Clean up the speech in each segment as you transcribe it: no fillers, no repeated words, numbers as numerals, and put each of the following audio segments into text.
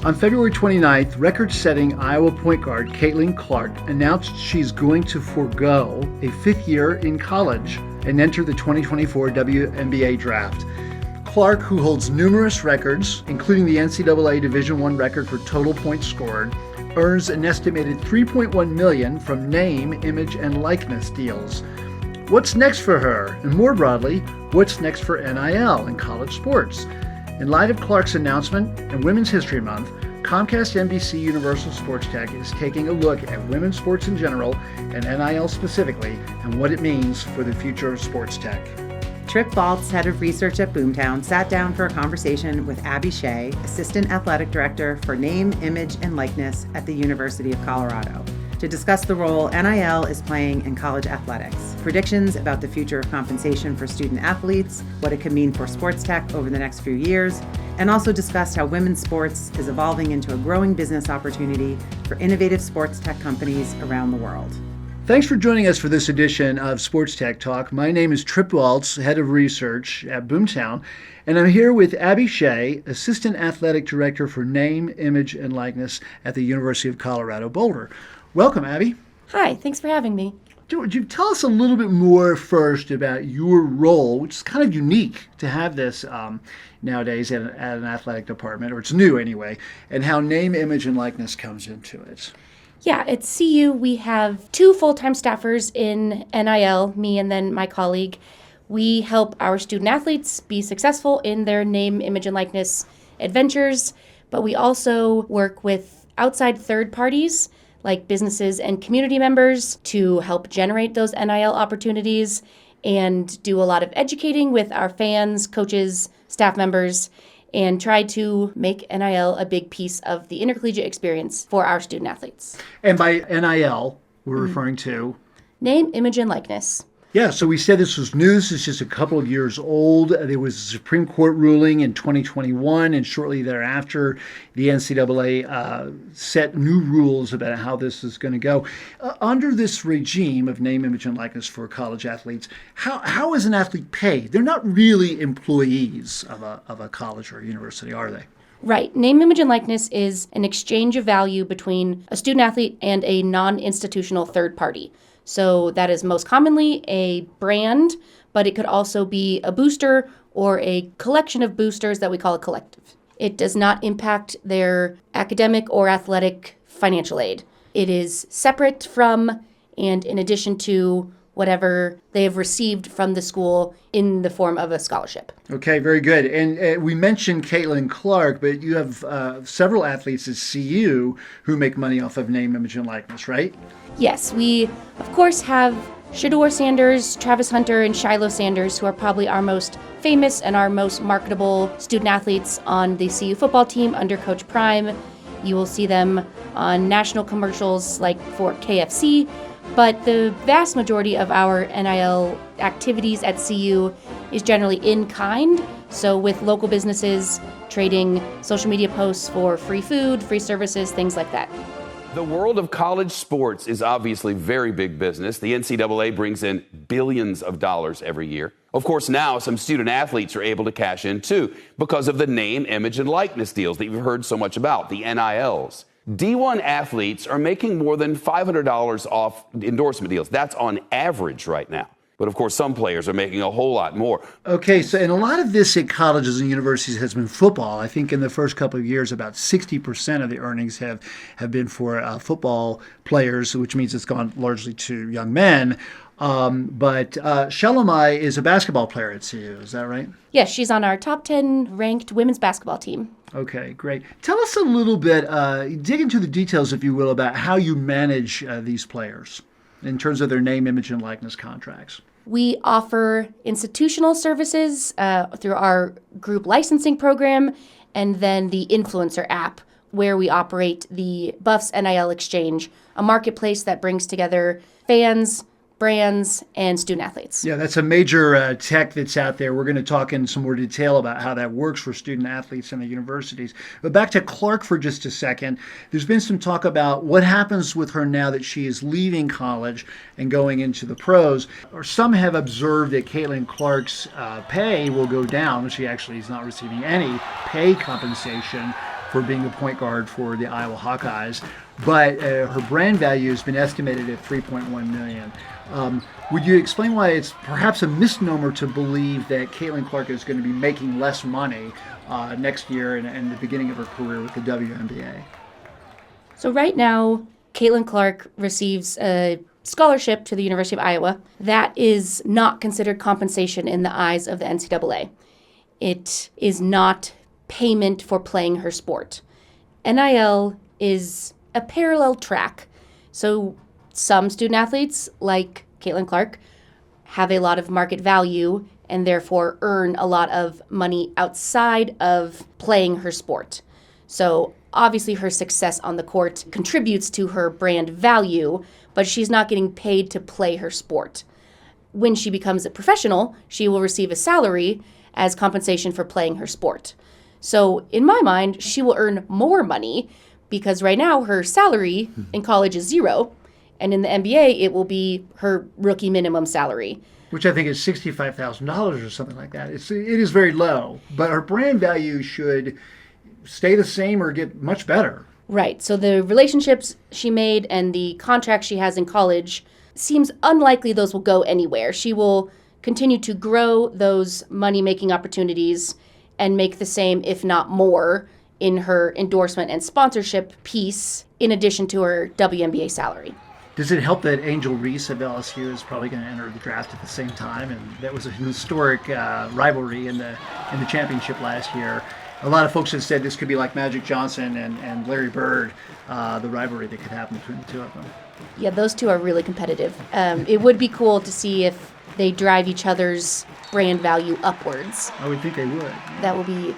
On February 29th, record-setting Iowa point guard Caitlin Clark announced she's going to forego a fifth year in college and enter the 2024 WNBA draft. Clark, who holds numerous records, including the NCAA Division I record for total points scored, earns an estimated $3.1 million from name, image, and likeness deals. What's next for her? And more broadly, what's next for NIL in college sports? In light of Clark's announcement and Women's History Month, Comcast NBC Universal Sports Tech is taking a look at women's sports in general and NIL specifically and what it means for the future of sports tech. Trip Baltz, head of research at Boomtown, sat down for a conversation with Abby Shea, assistant athletic director for name, image, and likeness at the University of Colorado, to discuss the role NIL is playing in college athletics, predictions about the future of compensation for student athletes, what it could mean for sports tech over the next few years, and also discussed how women's sports is evolving into a growing business opportunity for innovative sports tech companies around the world. Thanks for joining us for this edition of Sports Tech Talk. My name is Trip Baltz, head of research at Boomtown, and I'm here with Abby Shea, assistant athletic director for name, image, and likeness at the University of Colorado Boulder. Welcome, Abby. Hi, thanks for having me. Would you tell us a little bit more first about your role, which is kind of unique to have this nowadays at an athletic department, or it's new anyway, and how name, image, and likeness comes into it? Yeah, at CU, we have 2 full-time staffers in NIL, me and then my colleague. We help our student athletes be successful in their name, image, and likeness adventures, but we also work with outside third parties like businesses and community members to help generate those NIL opportunities and do a lot of educating with our fans, coaches, staff members, and try to make NIL a big piece of the intercollegiate experience for our student athletes. And by NIL, we're referring to? Name, image, and likeness. Yeah, so we said this was new. This is just a couple of years old. There was a Supreme Court ruling in 2021, and shortly thereafter, the NCAA set new rules about how this is going to go. Under this regime of name, image, and likeness for college athletes, how is an athlete paid? They're not really employees of a college or a university, are they? Right. Name, image, and likeness is an exchange of value between a student athlete and a non-institutional third party. So that is most commonly a brand, but it could also be a booster or a collection of boosters that we call a collective. It does not impact their academic or athletic financial aid. It is separate from and in addition to whatever they have received from the school in the form of a scholarship. Okay, very good. And we mentioned Caitlin Clark, but you have several athletes at CU who make money off of name, image, and likeness, right? Yes, we, of course, have Shedeur Sanders, Travis Hunter, and Shiloh Sanders, who are probably our most famous and our most marketable student athletes on the CU football team under Coach Prime. You will see them on national commercials like for KFC, but the vast majority of our NIL activities at CU is generally in kind, so with local businesses trading social media posts for free food, free services, things like that. The world of college sports is obviously very big business. The NCAA brings in billions of dollars every year. Of course, now some student athletes are able to cash in too because of the name, image, and likeness deals that you've heard so much about, the NILs. D1 athletes are making more than $500 off endorsement deals. That's on average right now. But of course, some players are making a whole lot more. Okay, so and a lot of this at colleges and universities has been football. I think in the first couple of years, about 60% of the earnings have been for football players, which means it's gone largely to young men. But Shalomai is a basketball player at CU, is that right? Yes, she's on our top 10 ranked women's basketball team. Okay, great. Tell us a little bit, dig into the details, if you will, about how you manage these players in terms of their name, image, and likeness contracts. We offer institutional services through our group licensing program and then the influencer app where we operate the Buffs NIL Exchange, a marketplace that brings together fans, brands, and student athletes. Yeah, that's a major tech that's out there. We're going to talk in some more detail about how that works for student athletes in the universities. But back to Clark for just a second. There's been some talk about what happens with her now that she is leaving college and going into the pros. Or some have observed that Caitlin Clark's pay will go down. She actually is not receiving any pay compensation for being a point guard for the Iowa Hawkeyes. But her brand value has been estimated at $3.1 million. Would you explain why it's perhaps a misnomer to believe that Caitlin Clark is going to be making less money next year and the beginning of her career with the WNBA? So right now, Caitlin Clark receives a scholarship to the University of Iowa. That is not considered compensation in the eyes of the NCAA. It is not payment for playing her sport. NIL is a parallel track. So some student athletes, like Caitlin Clark, have a lot of market value and therefore earn a lot of money outside of playing her sport. So obviously her success on the court contributes to her brand value, but she's not getting paid to play her sport. When she becomes a professional, she will receive a salary as compensation for playing her sport. So in my mind, she will earn more money because right now her salary in college is $0, and in the NBA it will be her rookie minimum salary, which I think is $65,000 or something like that. It is very low, but her brand value should stay the same or get much better. Right. So the relationships she made and the contracts she has in college seems unlikely those will go anywhere. She will continue to grow those money-making opportunities and make the same, if not more, in her endorsement and sponsorship piece, in addition to her WNBA salary. Does it help that Angel Reese of LSU is probably going to enter the draft at the same time? And that was a historic rivalry in the championship last year. A lot of folks have said this could be like Magic Johnson and Larry Bird, the rivalry that could happen between the two of them. Yeah, those two are really competitive. It would be cool to see if they drive each other's brand value upwards. I would think they would. That would be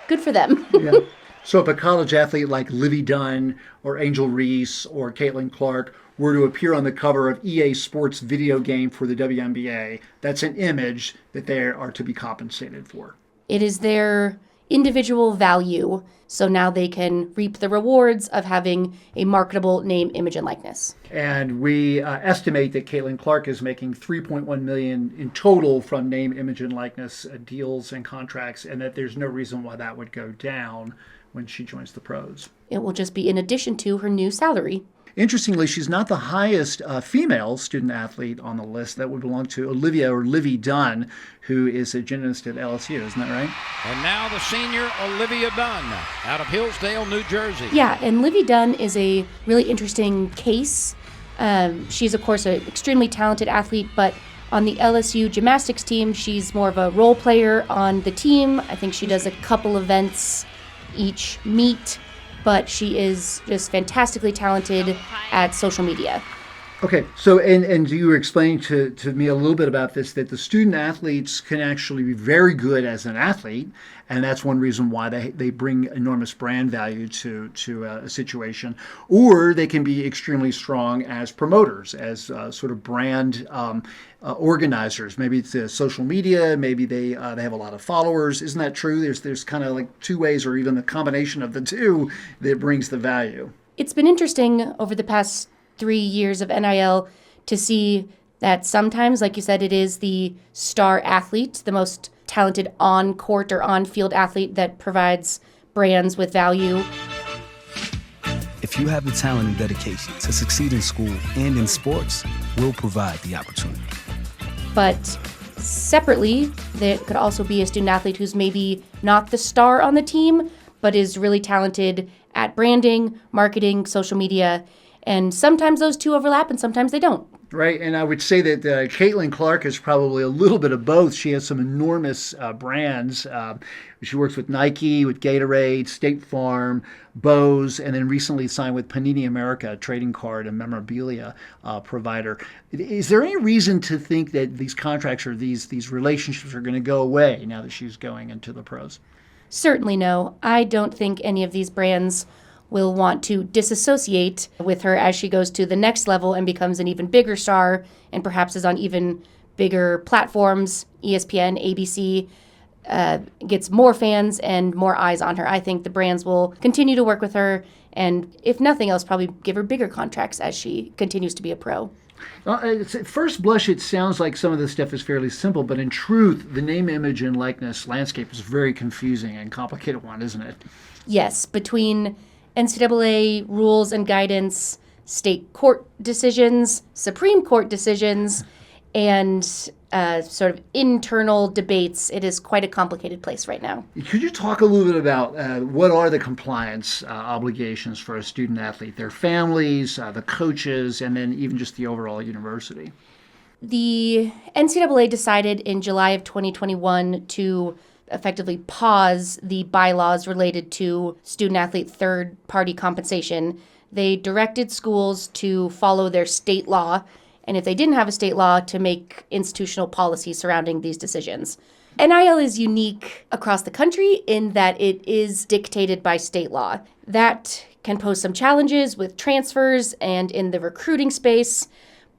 good for them. Yeah. So if a college athlete like Livy Dunn or Angel Reese or Caitlin Clark were to appear on the cover of EA Sports video game for the WNBA, that's an image that they are to be compensated for. It is their individual value, so now they can reap the rewards of having a marketable name, image, and likeness. And we estimate that Caitlin Clark is making $3.1 million in total from name, image, and likeness deals and contracts, and that there's no reason why that would go down when she joins the pros. It will just be in addition to her new salary. Interestingly, she's not the highest female student athlete on the list. That would belong to Olivia or Livy Dunn, who is a gymnast at LSU. Isn't that right? And now the senior Olivia Dunn out of Hillsdale, New Jersey. Yeah, and Livy Dunn is a really interesting case. She's, of course, an extremely talented athlete, but on the LSU gymnastics team, she's more of a role player on the team. I think she does a couple events each meet, but she is just fantastically talented at social media. Okay, so and you were explaining to me a little bit about this, that the student athletes can actually be very good as an athlete, and that's one reason why they bring enormous brand value to a situation, or they can be extremely strong as promoters, as sort of brand organizers. Maybe it's social media, maybe they have a lot of followers. Isn't that true? There's kind of like two ways, or even a combination of the two, that brings the value. It's been interesting over the past 3 years of NIL to see that sometimes, like you said, it is the star athlete, the most talented on-court or on-field athlete that provides brands with value. If you have the talent and dedication to succeed in school and in sports, we'll provide the opportunity. But separately, there could also be a student athlete who's maybe not the star on the team, but is really talented at branding, marketing, social media, and sometimes those two overlap and sometimes they don't. Right, and I would say that Caitlin Clark is probably a little bit of both. She has some enormous brands. She works with Nike, with Gatorade, State Farm, Bose, and then recently signed with Panini America, a trading card and memorabilia provider. Is there any reason to think that these contracts or these relationships are going to go away now that she's going into the pros? Certainly no. I don't think any of these brands will want to disassociate with her as she goes to the next level and becomes an even bigger star and perhaps is on even bigger platforms. ESPN, ABC gets more fans and more eyes on her. I think the brands will continue to work with her and, if nothing else, probably give her bigger contracts as she continues to be a pro. At first blush, it sounds like some of this stuff is fairly simple, but in truth, the name, image, and likeness landscape is a very confusing and complicated one, isn't it? Yes, between NCAA rules and guidance, state court decisions, Supreme Court decisions, and sort of internal debates, it is quite a complicated place right now. Could you talk a little bit about what are the compliance obligations for a student athlete, their families, the coaches, and then even just the overall university? The NCAA decided in July of 2021 to effectively pause the bylaws related to student-athlete third-party compensation. They directed schools to follow their state law, and if they didn't have a state law, to make institutional policy surrounding these decisions. NIL is unique across the country in that it is dictated by state law. That can pose some challenges with transfers and in the recruiting space.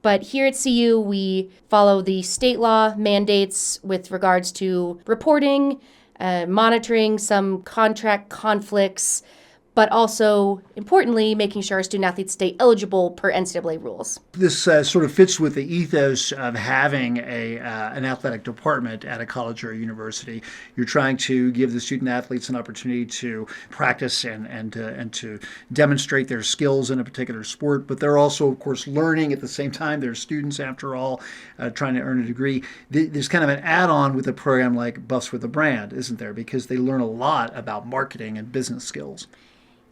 But here at CU, we follow the state law mandates with regards to reporting, monitoring some contract conflicts, but also, importantly, making sure our student athletes stay eligible per NCAA rules. This sort of fits with the ethos of having an athletic department at a college or a university. You're trying to give the student athletes an opportunity to practice and to demonstrate their skills in a particular sport, but they're also, of course, learning at the same time. They're students, after all, trying to earn a degree. There's kind of an add-on with a program like Buffs with a Brand, isn't there? Because they learn a lot about marketing and business skills.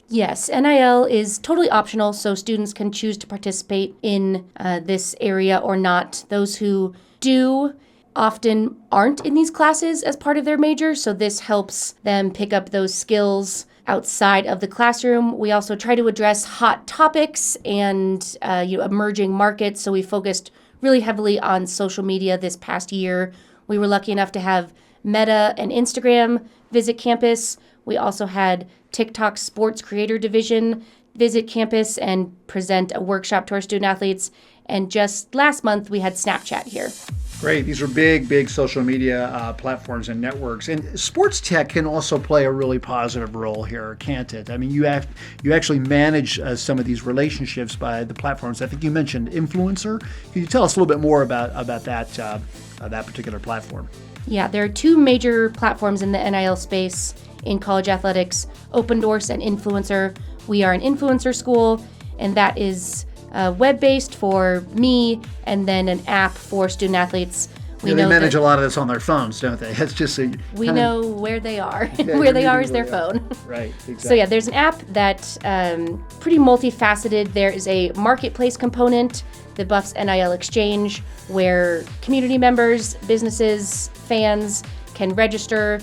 Yes, NIL is totally optional, so students can choose to participate in this area or not. Those who do often aren't in these classes as part of their major, so this helps them pick up those skills outside of the classroom. We also try to address hot topics and emerging markets, so we focused really heavily on social media this past year. We were lucky enough to have Meta and Instagram visit campus. We also had TikTok Sports Creator Division visit campus and present a workshop to our student athletes. And just last month, we had Snapchat here. Great. These are big social media platforms and networks. And sports tech can also play a really positive role here, can't it? I mean, you actually manage some of these relationships by the platforms. I think you mentioned Influencer. Can you tell us a little bit more about that particular platform? Yeah, there are two major platforms in the NIL space in college athletics, Open Doors and Influencer. We are an influencer school, and that is web-based for me, and then an app for student athletes. They manage a lot of this on their phones, don't they? It's just we know where they are. Where they are is their phone. Right, exactly. So yeah, there's an app that's pretty multifaceted. There is a marketplace component, the Buffs NIL Exchange, where community members, businesses, fans can register.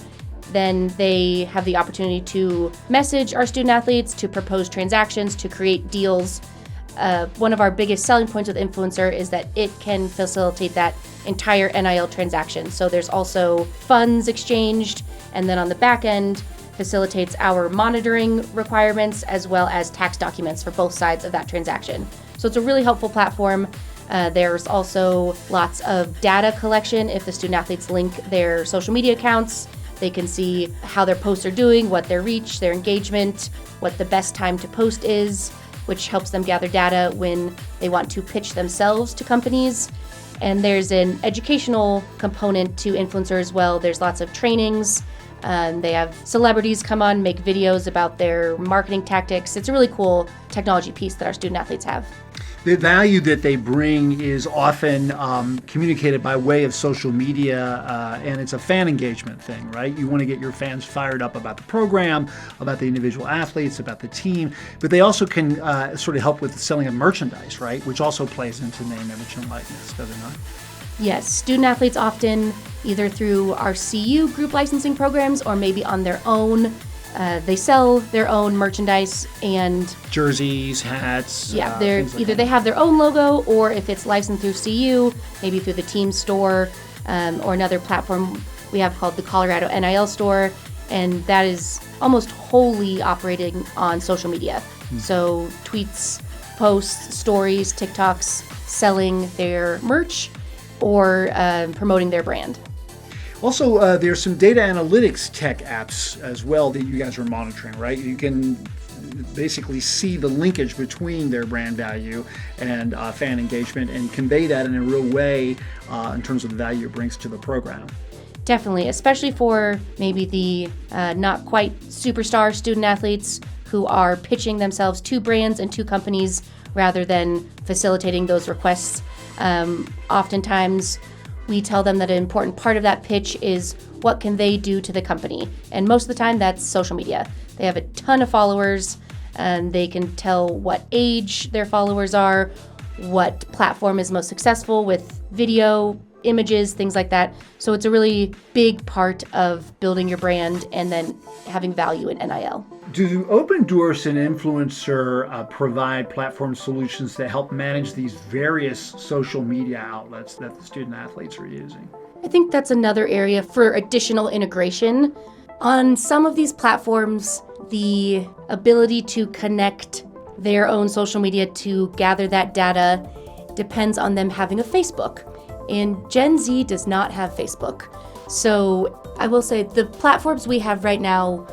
Then they have the opportunity to message our student athletes, to propose transactions, to create deals. One of our biggest selling points with Influencer is that it can facilitate that entire NIL transaction. So there's also funds exchanged, and then on the back end facilitates our monitoring requirements as well as tax documents for both sides of that transaction. So it's a really helpful platform. There's also lots of data collection. If the student athletes link their social media accounts, they can see how their posts are doing, what their reach, their engagement, what the best time to post is, which helps them gather data when they want to pitch themselves to companies. And there's an educational component to Influencer as well. There's lots of trainings. They have celebrities come on, make videos about their marketing tactics. It's a really cool technology piece that our student athletes have. The value that they bring is often communicated by way of social media, and it's a fan engagement thing, right? You want to get your fans fired up about the program, about the individual athletes, about the team, but they also can sort of help with the selling of merchandise, right? Which also plays into name, image, and likeness, does it not? Yes, student athletes often, either through our CU group licensing programs or maybe on their own, they sell their own merchandise and jerseys, hats. Yeah, they're either they have their own logo, or if it's licensed through CU, maybe through the team store or another platform we have called the Colorado NIL store, and that is almost wholly operating on social media. So tweets, posts, stories, TikToks, selling their merch or promoting their brand. Also, there's some data analytics tech apps as well that you guys are monitoring, right? You can basically see the linkage between their brand value and fan engagement and convey that in a real way in terms of the value it brings to the program. Definitely, especially for maybe the not quite superstar student athletes who are pitching themselves to brands and to companies rather than facilitating those requests. Oftentimes, we tell them that an important part of that pitch is what can they do to the company. And most of the time, that's social media. They have a ton of followers, and they can tell what age their followers are, what platform is most successful with video, images, things like that. So it's a really big part of building your brand and then having value in NIL. Do Open Doors and Influencer provide platform solutions that help manage these various social media outlets that the student athletes are using? I think that's another area for additional integration. On some of these platforms, the ability to connect their own social media to gather that data depends on them having a Facebook. And Gen Z does not have Facebook. So I will say the platforms we have right now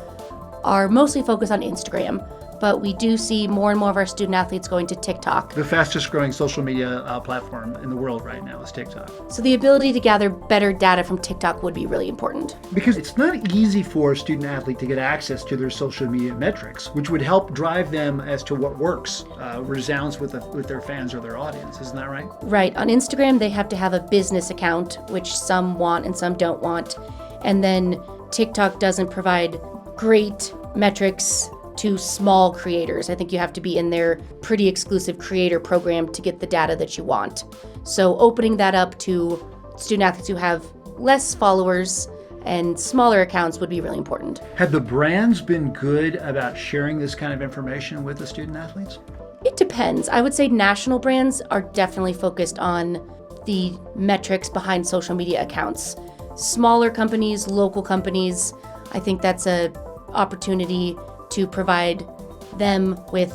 are mostly focused on Instagram, but we do see more and more of our student athletes going to TikTok. The fastest growing social media platform in the world right now is TikTok. So the ability to gather better data from TikTok would be really important. Because it's not easy for a student athlete to get access to their social media metrics, which would help drive them as to what works, resounds with their fans or their audience. Isn't that right? Right. On Instagram, they have to have a business account, which some want and some don't want. And then TikTok doesn't provide great metrics to small creators. I think you have to be in their pretty exclusive creator program to get the data that you want. So opening that up to student athletes who have less followers and smaller accounts would be really important. Have the brands been good about sharing this kind of information with the student athletes? It depends. I would say national brands are definitely focused on the metrics behind social media accounts. Smaller companies, local companies, I think that's an opportunity to provide them with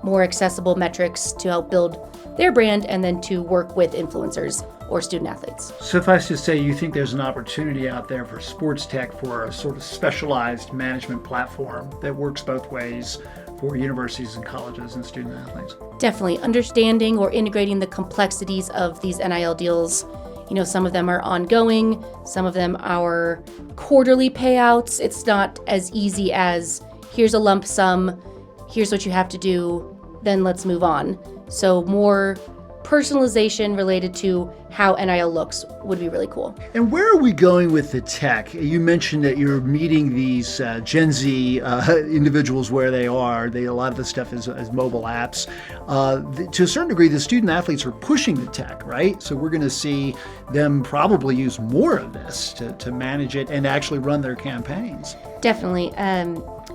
more accessible metrics to help build their brand and then to work with influencers or student athletes. Suffice to say, you think there's an opportunity out there for sports tech for a sort of specialized management platform that works both ways for universities and colleges and student athletes? Definitely. Understanding or integrating the complexities of these NIL deals. You know, some of them are ongoing, some of them are quarterly payouts. It's not as easy as here's a lump sum, here's what you have to do, then let's move on. So more personalization related to how NIL looks would be really cool. And where are we going with the tech? You mentioned that you're meeting these Gen Z individuals where they are. A lot of the stuff is mobile apps. To a certain degree, the student athletes are pushing the tech, right? So we're going to see them probably use more of this to manage it and actually run their campaigns. Definitely.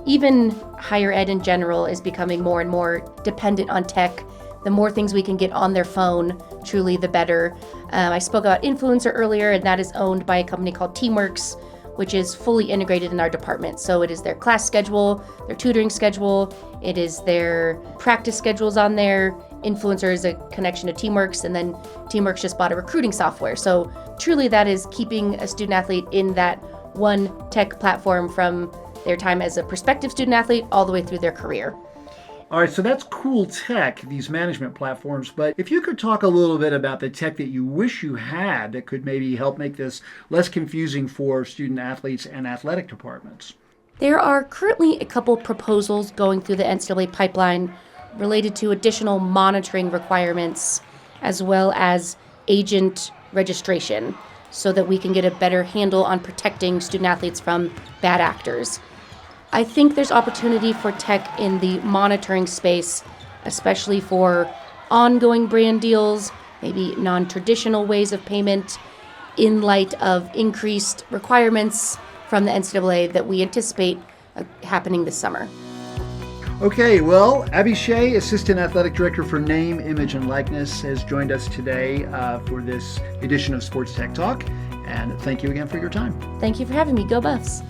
Even higher ed in general is becoming more and more dependent on tech. The more things we can get on their phone, truly the better. I spoke about Influencer earlier, and that is owned by a company called Teamworks, which is fully integrated in our department. So it is their class schedule, their tutoring schedule, it is their practice schedules on there. Influencer is a connection to Teamworks, and then Teamworks just bought a recruiting software. So truly that is keeping a student athlete in that one tech platform from their time as a prospective student athlete all the way through their career. All right, so that's cool tech, these management platforms, but if you could talk a little bit about the tech that you wish you had that could maybe help make this less confusing for student athletes and athletic departments. There are currently a couple proposals going through the NCAA pipeline related to additional monitoring requirements as well as agent registration so that we can get a better handle on protecting student athletes from bad actors. I think there's opportunity for tech in the monitoring space, especially for ongoing brand deals, maybe non-traditional ways of payment, in light of increased requirements from the NCAA that we anticipate happening this summer. Okay, well, Abby Shea, Assistant Athletic Director for Name, Image, and Likeness, has joined us today for this edition of Sports Tech Talk. And thank you again for your time. Thank you for having me. Go Buffs.